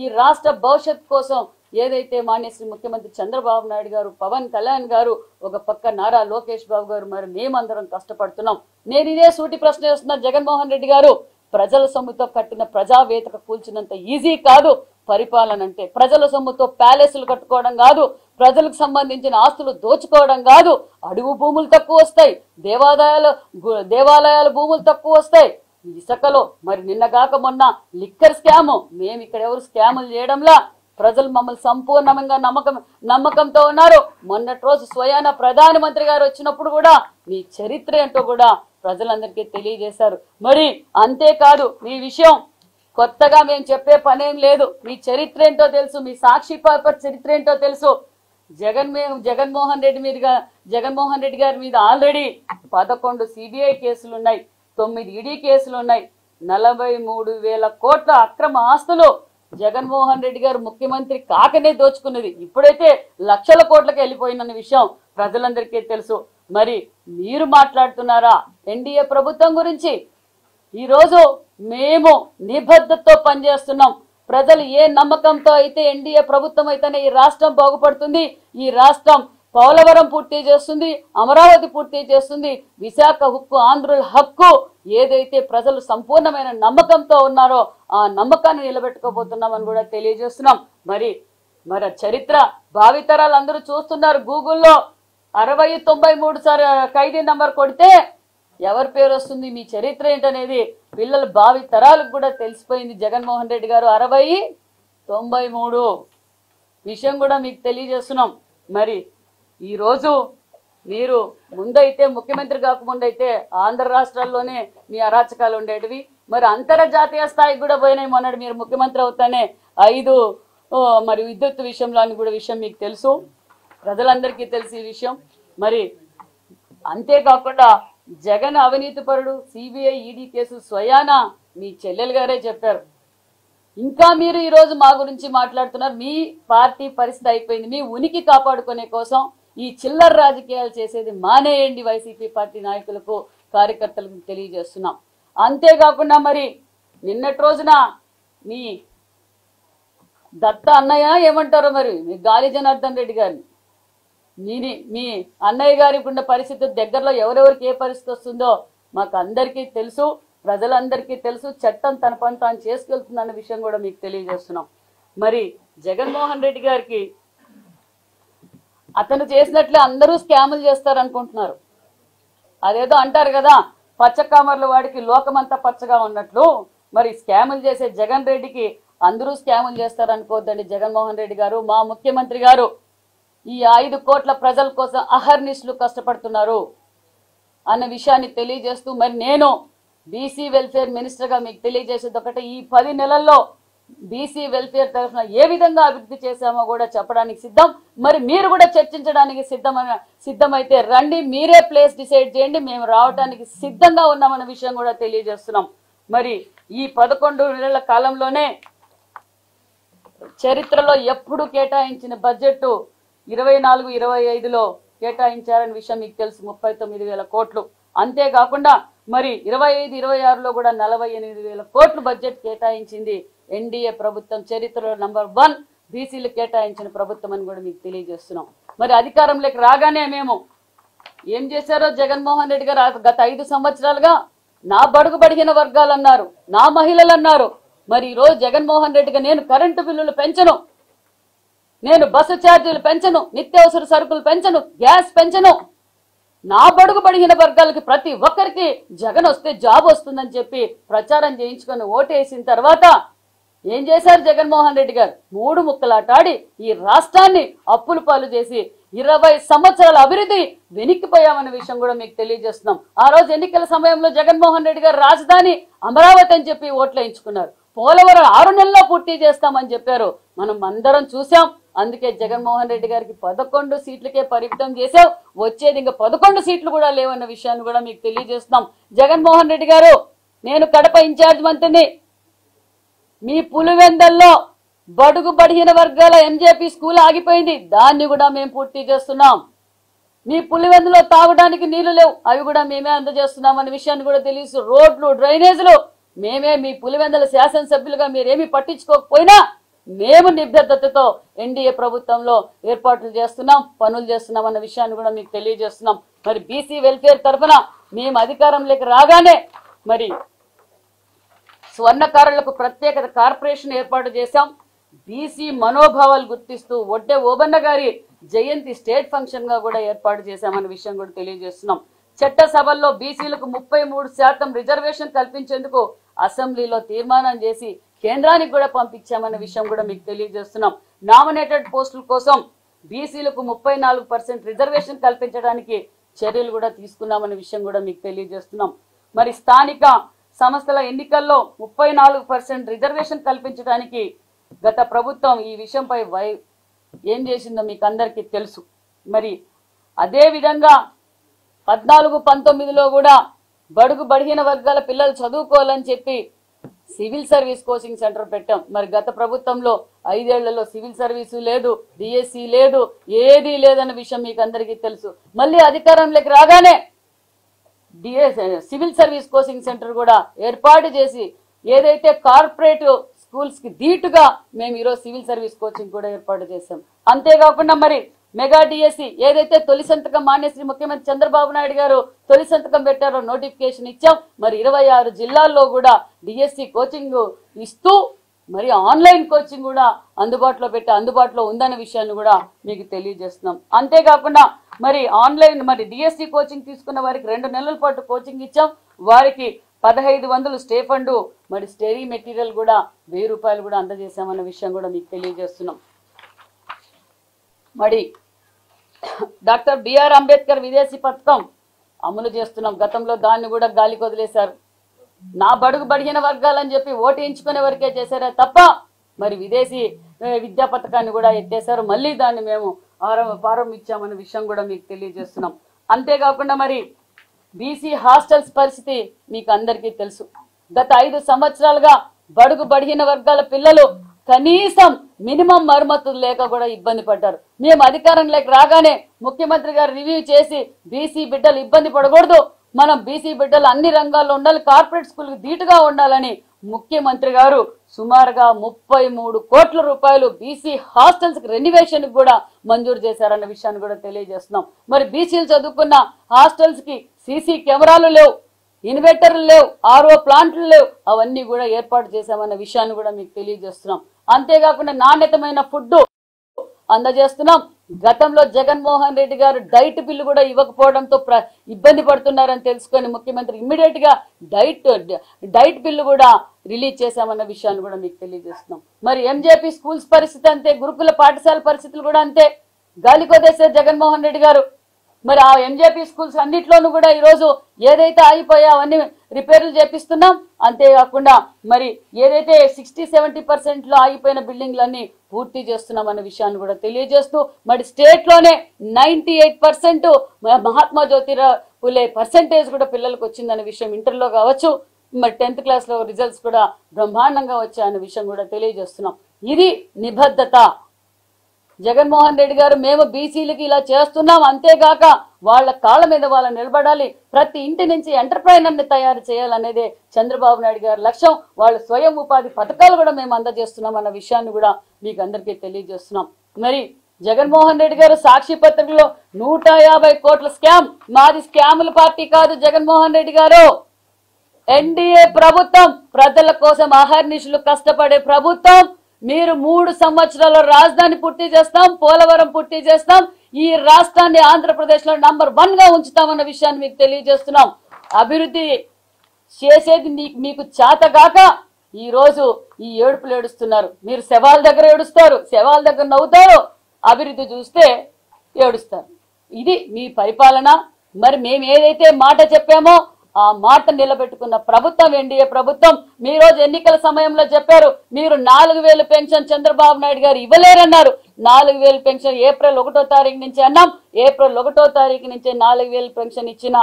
ఈ రాష్ట్ర భవిష్యత్తు కోసం ఏదైతే మాన్యశ్రీ ముఖ్యమంత్రి చంద్రబాబు నాయుడు గారు, పవన్ కళ్యాణ్ గారు, ఒక పక్క నారా లోకేష్ బాబు గారు, మరి మేమందరం కష్టపడుతున్నాం. నేను ఇదే సూటి ప్రశ్న చేస్తున్నా, జగన్మోహన్ రెడ్డి గారు, ప్రజల సొమ్ముతో కట్టిన ప్రజావేదిక కూల్చినంత ఈజీ కాదు పరిపాలన అంటే. ప్రజల సొమ్ముతో ప్యాలెస్లు కట్టుకోవడం కాదు, ప్రజలకు సంబంధించిన ఆస్తులు దోచుకోవడం కాదు. అడుగు భూములు తక్కువ వస్తాయి, దేవాలయాల భూములు తక్కువ వస్తాయి. ఇసుకలో మరి నిన్నగాక మొన్న లిక్కర్ స్కాము, మేము ఇక్కడ ఎవరు స్కాములు చేయడంలా, ప్రజలు మమ్మల్ని సంపూర్ణంగా నమ్మకంతో ఉన్నారు. మొన్నటి రోజు స్వయాన ప్రధానమంత్రి గారు వచ్చినప్పుడు కూడా మీ చరిత్ర ఏంటో కూడా ప్రజలందరికీ తెలియజేశారు. మరి అంతేకాదు, మీ విషయం కొత్తగా మేము చెప్పే పనేం లేదు. మీ చరిత్ర ఏంటో తెలుసు, మీ సాక్షి పేపర్ చరిత్ర ఏంటో తెలుసు. జగన్మోహన్ రెడ్డి గారి మీద ఆల్రెడీ 11 సిబిఐ కేసులు ఉన్నాయి, 9 ఈడీ కేసులు ఉన్నాయి. 43,000 కోట్ల అక్రమ ఆస్తులు జగన్మోహన్ రెడ్డి గారు ముఖ్యమంత్రి కాకనే దోచుకున్నది. ఇప్పుడైతే లక్షల కోట్లకు వెళ్ళిపోయిన విషయం ప్రజలందరికీ తెలుసు. మరి మీరు మాట్లాడుతున్నారా ఎన్డీఏ ప్రభుత్వం గురించి? ఈరోజు మేము నిబద్ధతతో పనిచేస్తున్నాం. ప్రజలు ఏ నమ్మకంతో అయితే ఎన్డీఏ ప్రభుత్వం అయితేనే ఈ రాష్ట్రం బాగుపడుతుంది, ఈ రాష్ట్రం పోలవరం పూర్తి చేస్తుంది, అమరావతి పూర్తి చేస్తుంది, విశాఖ హక్కు, ఆంధ్రుల హక్కు ఏదైతే ప్రజలు సంపూర్ణమైన నమ్మకంతో ఉన్నారో ఆ నమ్మకాన్ని నిలబెట్టుకోబోతున్నామని కూడా తెలియజేస్తున్నాం. మరి చరిత్ర భావితరాలు అందరూ చూస్తున్నారు. గూగుల్లో 6093 ఖైదీ నంబర్ కొడితే ఎవరి పేరు వస్తుంది, మీ చరిత్ర ఏంటనేది పిల్లల భావి తరాలకు కూడా తెలిసిపోయింది. జగన్మోహన్ రెడ్డి గారు 6093 విషయం కూడా మీకు తెలియజేస్తున్నాం. మరి ఈరోజు మీరు ముందైతే ముఖ్యమంత్రి కాకముందైతే ఆంధ్ర రాష్ట్రాల్లోనే మీ అరాచకాలు ఉండేటివి. మరి అంతర్జాతీయ స్థాయికి కూడా పోయినాయి. మొన్నటి మీరు ముఖ్యమంత్రి అవుతానే 5 మరి విద్యుత్ విషయంలో అని కూడా విషయం మీకు తెలుసు, ప్రజలందరికీ తెలిసి ఈ విషయం. మరి అంతేకాకుండా జగన్ అవినీతిపరుడు, సిబిఐ ఈడీ కేసు స్వయాన మీ చెల్లెలు గారే చెప్పారు. ఇంకా మీరు ఈరోజు మా గురించి మాట్లాడుతున్నారు. మీ పార్టీ పరిస్థితి అయిపోయింది. మీ ఉనికి కాపాడుకునే కోసం ఈ చిల్లర రాజకీయాలు చేసేది మానేయండి వైసీపీ పార్టీ నాయకులకు, కార్యకర్తలకు తెలియజేస్తున్నాం. అంతేకాకుండా మరి నిన్నటి రోజున మీ దత్త అన్నయ్య ఏమంటారో మరి మీ గాలి జనార్దన్ రెడ్డి గారిని, మీ అన్నయ్య గారికి ఉన్న పరిస్థితి దగ్గరలో ఎవరెవరికి ఏ పరిస్థితి వస్తుందో మాకు అందరికీ తెలుసు, ప్రజలందరికీ తెలుసు. చట్టం తన పని తాను చేసుకెళ్తుందన్న విషయం కూడా మీకు తెలియజేస్తున్నాం. మరి జగన్మోహన్ రెడ్డి గారికి అతను చేసినట్లే అందరూ స్కాములు చేస్తారనుకుంటున్నారు. అదేదో అంటారు కదా, పచ్చకామర్ల వాడికి లోకమంతా పచ్చగా ఉన్నట్లు మరి స్కాములు చేసే జగన్ రెడ్డికి అందరూ స్కాములు చేస్తారనుకోవద్దండి. జగన్మోహన్ రెడ్డి గారు, మా ముఖ్యమంత్రి గారు ఈ 5 కోట్ల ప్రజల కోసం అహర్నిశలు కష్టపడుతున్నారు అన్న విషయాన్ని తెలియజేస్తూ, మరి నేను బీసీ వెల్ఫేర్ మినిస్టర్గా మీకు తెలియజేసేది ఒకటి, ఈ 10 నెలల్లో బీసీ వెల్ఫేర్ తరఫున ఏ విధంగా అభివృద్ధి చేశామో కూడా చెప్పడానికి సిద్ధం. మరి మీరు కూడా చర్చించడానికి సిద్ధమైతే రండి, మీరే ప్లేస్ డిసైడ్ చేయండి, మేము రావడానికి సిద్ధంగా ఉన్నామన్న విషయం కూడా తెలియజేస్తున్నాం. మరి ఈ 11 నెలల కాలంలోనే చరిత్రలో ఎప్పుడు కేటాయించిన బడ్జెట్ 24-25లో కేటాయించారని విషయం మీకు తెలుసు, 39,000 కోట్లు. అంతేకాకుండా మరి 25-26లో కూడా 48,000 కోట్లు బడ్జెట్ కేటాయించింది ఎన్డీఏ ప్రభుత్వం. చరిత్రలో నంబర్ 1 బీసీలు కేటాయించిన ప్రభుత్వం అని కూడా మీకు తెలియజేస్తున్నాం. మరి అధికారంలోకి రాగానే మేము ఏం చేశారో జగన్మోహన్ రెడ్డి గారు గత 5 సంవత్సరాలుగా నా బడుగు బడిగిన వర్గాలు అన్నారు, నా మహిళలు అన్నారు. మరి ఈరోజు జగన్మోహన్ రెడ్డిగా నేను కరెంటు బిల్లులు పెంచను, నేను బస్సు ఛార్జీలు పెంచను, నిత్యావసర సరుకులు పెంచను, గ్యాస్ పెంచను, నా బడుగు బడిగిన వర్గాలకి ప్రతి ఒక్కరికి జగన్ వస్తే జాబ్ వస్తుందని చెప్పి ప్రచారం చేయించుకొని ఓటేసిన తర్వాత ఏం చేశారు జగన్మోహన్ రెడ్డి గారు? 3 ముక్కలాటాడి ఈ రాష్ట్రాన్ని అప్పుల పాలు చేసి 20 సంవత్సరాల అభివృద్ధి వెనక్కిపోయామన్న విషయం కూడా మీకు తెలియజేస్తున్నాం. ఆ రోజు ఎన్నికల సమయంలో జగన్మోహన్ రెడ్డి గారు రాజధాని అమరావతి అని చెప్పి ఓట్లు వేయించుకున్నారు. పోలవరం 6 నెలల్లో పూర్తి చేస్తామని చెప్పారు, మనం అందరం చూసాం. అందుకే జగన్మోహన్ రెడ్డి గారికి 11 సీట్లకే పరిమితం చేశావు, వచ్చేది ఇంకా 11 సీట్లు కూడా లేవన్న విషయాన్ని కూడా మీకు తెలియజేస్తున్నాం. జగన్మోహన్ రెడ్డి గారు, నేను కడప ఇన్ఛార్జ్ మంత్రిని, మీ పులివెందల్లో బడుగు బడిగిన వర్గాల ఎంజేపీ స్కూల్ ఆగిపోయింది, దాన్ని కూడా మేము పూర్తి చేస్తున్నాం. మీ పులివెందులో తాగడానికి నీళ్లు లేవు, అవి కూడా మేమే అందజేస్తున్నాం అనే విషయాన్ని కూడా తెలుసు. రోడ్లు, డ్రైనేజీలు మేమే, మీ పులివెందుల శాసనసభ్యులుగా మీరేమీ పట్టించుకోకపోయినా మేము నిబద్ధతతో ఎన్డీఏ ప్రభుత్వంలో ఏర్పాట్లు చేస్తున్నాం, పనులు చేస్తున్నాం అన్న విషయాన్ని కూడా మీకు తెలియజేస్తున్నాం. మరి బీసీ వెల్ఫేర్ తరఫున మేము అధికారంలోకి రాగానే మరి స్వర్ణకారులకు ప్రత్యేక కార్పొరేషన్ ఏర్పాటు చేశాం. బీసీ మనోభావాలు గుర్తిస్తూ ఒడ్డే ఓబన్న గారి జయంతి స్టేట్ ఫంక్షన్ గా కూడా ఏర్పాటు చేశామన్న విషయం కూడా తెలియజేస్తున్నాం. చట్టసభల్లో బీసీలకు 33% రిజర్వేషన్ కల్పించేందుకు అసెంబ్లీలో తీర్మానం చేసి కేంద్రానికి కూడా పంపించామన్న విషయం కూడా మీకు తెలియజేస్తున్నాం. నామినేటెడ్ పోస్టుల కోసం బీసీలకు 34% రిజర్వేషన్ కల్పించడానికి చర్యలు కూడా తీసుకున్నామన్న విషయం కూడా మీకు తెలియజేస్తున్నాం. మరి స్థానిక సంస్థల ఎన్నికల్లో 34% రిజర్వేషన్ కల్పించడానికి గత ప్రభుత్వం ఈ విషయంపై ఏం చేసిందో మీకు అందరికీ తెలుసు. మరి అదే విధంగా 14-19లో కూడా బడుగు బడిగిన వర్గాల పిల్లలు చదువుకోవాలని చెప్పి సివిల్ సర్వీస్ కోచింగ్ సెంటర్ పెట్టాం. మరి గత ప్రభుత్వంలో 5 ఏళ్లలో సివిల్ సర్వీసు లేదు, డిఎస్సి లేదు, ఏదీ లేదన్న విషయం మీకు అందరికీ తెలుసు. మళ్ళీ అధికారంలోకి రాగానే సివిల్ సర్వీస్ కోచింగ్ సెంటర్ కూడా ఏర్పాటు చేసి ఏదైతే కార్పొరేట్ స్కూల్స్ కి ధీటుగా మేము ఈరోజు సివిల్ సర్వీస్ కోచింగ్ కూడా ఏర్పాటు చేశాం. అంతేకాకుండా మరి మెగా డిఎస్సి ఏదైతే తొలి సంతకం మాన్యశ్రీ ముఖ్యమంత్రి చంద్రబాబు నాయుడు గారు తొలి సంతకం పెట్టారో నోటిఫికేషన్ ఇచ్చాం. మరి 26 జిల్లాల్లో కూడా డిఎస్సి కోచింగ్ ఇస్తూ మరి ఆన్లైన్ కోచింగ్ కూడా అందుబాటులో ఉందనే విషయాన్ని కూడా మీకు తెలియజేస్తున్నాం. అంతేకాకుండా మరి ఆన్లైన్ డిఎస్సి కోచింగ్ తీసుకున్న వారికి 2 నెలల పాటు కోచింగ్ ఇచ్చాం. వారికి 1500 స్టే ఫండ్ మరి స్టడీ మెటీరియల్ కూడా 1000 రూపాయలు కూడా అందజేశామన్న విషయం కూడా మీకు తెలియజేస్తున్నాం. మరి డాక్టర్ బిఆర్ అంబేద్కర్ విదేశీ పథకం అమలు చేస్తున్నాం. గతంలో దాన్ని కూడా గాలికి వదిలేశారు. నా బడుగు బడిగిన వర్గాలని చెప్పి ఓటు ఎంచుకునే వరకే చేశారే తప్ప మరి విదేశీ విద్యా పథకాన్ని కూడా ఎత్తేశారు. మళ్ళీ దాన్ని మేము ప్రారంభించామన్న విషయం కూడా మీకు తెలియజేస్తున్నాం. అంతేకాకుండా మరి బీసీ హాస్టల్స్ పరిస్థితి మీకు అందరికీ తెలుసు. గత 5 సంవత్సరాలుగా బడుగు బడిగిన వర్గాల పిల్లలు కనీసం మినిమం మరమ్మతులు లేక కూడా ఇబ్బంది పడ్డారు. మేము అధికారంలోకి రాగానే ముఖ్యమంత్రి గారు రివ్యూ చేసి బీసీ బిడ్డలు ఇబ్బంది పడకూడదు, మనం బీసీ బిడ్డలు అన్ని రంగాల్లో ఉండాలి, కార్పొరేట్ స్కూల్కి ధీటుగా ఉండాలని ముఖ్యమంత్రి గారు సుమారుగా 33 కోట్ల రూపాయలు బీసీ హాస్టల్స్ రెన్యువేషన్ కూడా మంజూరు చేశారన్న విషయాన్ని కూడా తెలియజేస్తున్నాం. మరి బీసీలు చదువుకున్న హాస్టల్స్ కి సీసీ కెమెరాలు లేవు, ఇన్వర్టర్లు లేవు, ఆర్ఓ ప్లాంట్లు లేవు, అవన్నీ కూడా ఏర్పాటు చేశామన్న విషయాన్ని కూడా మీకు తెలియజేస్తున్నాం. అంతేకాకుండా నాణ్యతమైన ఫుడ్ అందజేస్తున్నాం. గతంలో జగన్మోహన్ రెడ్డి గారు డైట్ బిల్లు కూడా ఇవ్వకపోవడంతో ఇబ్బంది పడుతున్నారని తెలుసుకొని ముఖ్యమంత్రి ఇమ్మీడియట్ గా డైట్ బిల్లు కూడా రిలీజ్ చేశామన్న విషయాన్ని కూడా మీకు తెలియజేస్తున్నాం. మరి ఎంజేపీ స్కూల్స్ పరిస్థితి అంతే, గురుకుల పాఠశాల పరిస్థితులు కూడా అంతే, గాలికొదేశారు జగన్మోహన్ రెడ్డి గారు. మరి ఆ ఎంజేపీ స్కూల్స్ అన్నిట్లోనూ కూడా ఈరోజు ఏదైతే ఆగిపోయా అవన్నీ రిపేర్లు చేపిస్తున్నాం. అంతేకాకుండా మరి ఏదైతే 60-70% ఆగిపోయిన బిల్డింగ్లన్నీ పూర్తి చేస్తున్నాం అన్న విషయాన్ని కూడా తెలియజేస్తూ మరి స్టేట్ లోనే 98% మహాత్మా జ్యోతిరావు పులే పర్సెంటేజ్ కూడా పిల్లలకు వచ్చిందనే విషయం ఇంటర్లో కావచ్చు, మరి 10th క్లాస్ లో రిజల్ట్స్ కూడా బ్రహ్మాండంగా వచ్చాయన్న విషయం కూడా తెలియజేస్తున్నాం. ఇది నిబద్ధత. జగన్మోహన్ రెడ్డి గారు మేము బీసీలకి ఇలా చేస్తున్నాం, అంతేగాక వాళ్ళ కాళ్ళ మీద వాళ్ళు నిలబడాలి, ప్రతి ఇంటి నుంచి ఎంటర్ప్రైనర్ని తయారు చేయాలనేదే చంద్రబాబు నాయుడు గారి లక్ష్యం. వాళ్ళ స్వయం ఉపాధి పథకాలు కూడా మేము అందజేస్తున్నాం అన్న విషయాన్ని కూడా మీకు అందరికీ తెలియజేస్తున్నాం. మరి జగన్మోహన్ రెడ్డి గారు సాక్షి పత్రికలో 150 కోట్ల స్కామ్, మాది స్కాముల పార్టీ కాదు జగన్మోహన్ రెడ్డి గారు, ఎన్డీఏ ప్రభుత్వం, ప్రజల కోసం అహర్నిశలు కష్టపడే ప్రభుత్వం. మీరు 3 సంవత్సరాల రాజధాని పూర్తి చేస్తాం, పోలవరం పూర్తి చేస్తాం, ఈ రాష్ట్రాన్ని ఆంధ్రప్రదేశ్ లో నంబర్ 1 గా ఉంచుతామన్న విషయాన్ని మీకు తెలియజేస్తున్నాం. అభివృద్ధి చేసేది మీకు చేతగాక ఈ రోజు ఈ ఏడుపులు ఏడుస్తున్నారు. మీరు శవాల దగ్గర ఏడుస్తారు, శవాల దగ్గర నవ్వుతారు, అభివృద్ధి చూస్తే ఏడుస్తారు. ఇది మీ పరిపాలన. మరి మేము ఏదైతే మాట చెప్పామో ఆ మాట నిలబెట్టుకున్న ప్రభుత్వం ఎన్డీఏ ప్రభుత్వం. మీ రోజు ఎన్నికల సమయంలో చెప్పారు మీరు 4000 పెన్షన్ చంద్రబాబు నాయుడు గారు ఇవ్వలేరన్నారు. 4000 పెన్షన్ ఏప్రిల్ 1వ తారీఖు నుంచి అన్నాం. ఏప్రిల్ 1వ తారీఖు నుంచి 4000 పెన్షన్ ఇచ్చిన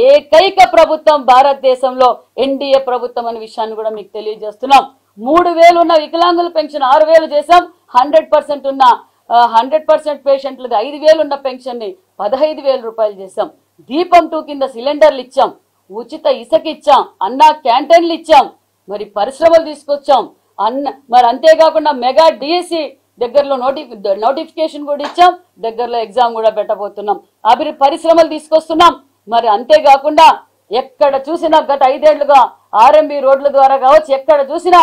ఏకైక ప్రభుత్వం భారతదేశంలో ఎన్డీఏ ప్రభుత్వం అనే విషయాన్ని కూడా మీకు తెలియజేస్తున్నాం. 3000 ఉన్న వికలాంగుల పెన్షన్ 6000 చేశాం. 100% ఉన్న 100% పేషెంట్లకు 5000 ఉన్న పెన్షన్ ని 15000 రూపాయలు చేశాం. దీపం 2 కింద సిలిండర్లు ఇచ్చాం, ఉచిత ఇసుక ఇచ్చాం, అన్నా క్యాంటీన్లు ఇచ్చాం, మరి పరిశ్రమలు తీసుకొచ్చాం, మరి అంతేకాకుండా మెగా డిఎస్సి దగ్గరలో నోటిఫికేషన్ కూడా ఇచ్చాం, దగ్గరలో ఎగ్జామ్ కూడా పెట్టబోతున్నాం, పరిశ్రమలు తీసుకొస్తున్నాం. మరి అంతేకాకుండా ఎక్కడ చూసినా గత 5 ఏళ్లుగా ఆర్ఎంబి రోడ్ల ద్వారా కావచ్చు, ఎక్కడ చూసినా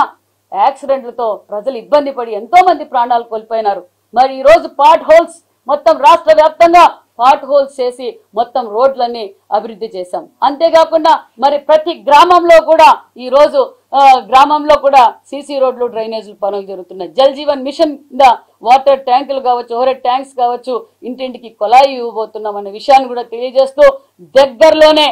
యాక్సిడెంట్లతో ప్రజలు ఇబ్బంది పడి ఎంతో మంది ప్రాణాలు కోల్పోయినారు. మరి ఈ రోజు పాట్ హోల్స్ మొత్తం రాష్ట్ర వ్యాప్తంగా పాట్ హోల్స్ చేసి మొత్తం రోడ్లన్నీ అభివృద్ధి చేశాం. అంతేకాకుండా మరి ప్రతి గ్రామంలో కూడా ఈ రోజు గ్రామంలో కూడా సీసీ రోడ్లు డ్రైనేజీలు పనులు జరుగుతున్నాయి. జల్ జీవన్ మిషన్ కింద వాటర్ ట్యాంకులు కావచ్చు, ఓవర్ ట్యాంక్స్ కావచ్చు, ఇంటింటికి కొలాయి ఇవ్వబోతున్నాం అనే విషయాన్ని కూడా తెలియజేస్తూ దగ్గరలోనే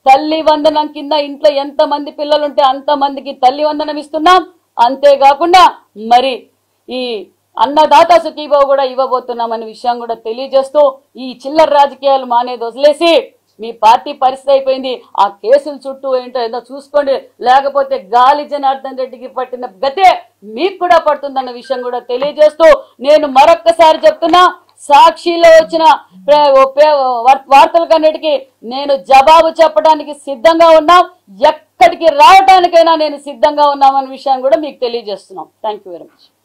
తల్లి వందనం కింద ఇంట్లో ఎంత మంది పిల్లలు ఉంటే అంతమందికి తల్లి వందనం ఇస్తున్నాం. అంతేకాకుండా మరి ఈ అన్నదాత సుఖీభావ కూడా ఇవ్వబోతున్నాం అనే విషయం కూడా తెలియజేస్తూ ఈ చిల్లర రాజకీయాలు మానేది వదిలేసి మీ పార్టీ పరిస్థితి అయిపోయింది, ఆ కేసుల చుట్టూ ఏంటో ఏదో చూసుకోండి, లేకపోతే గాలి జనార్దన్ రెడ్డికి పట్టిన గతే మీకు కూడా పడుతుందన్న విషయం కూడా తెలియజేస్తూ నేను మరొక్కసారి చెప్తున్నా, సాక్షిలో వచ్చిన వార్తలకన్నిటికీ నేను జవాబు చెప్పడానికి సిద్ధంగా ఉన్నాం, ఎక్కడికి రావడానికైనా నేను సిద్ధంగా ఉన్నామన్న విషయాన్ని కూడా మీకు తెలియజేస్తున్నాం. Thank you very much.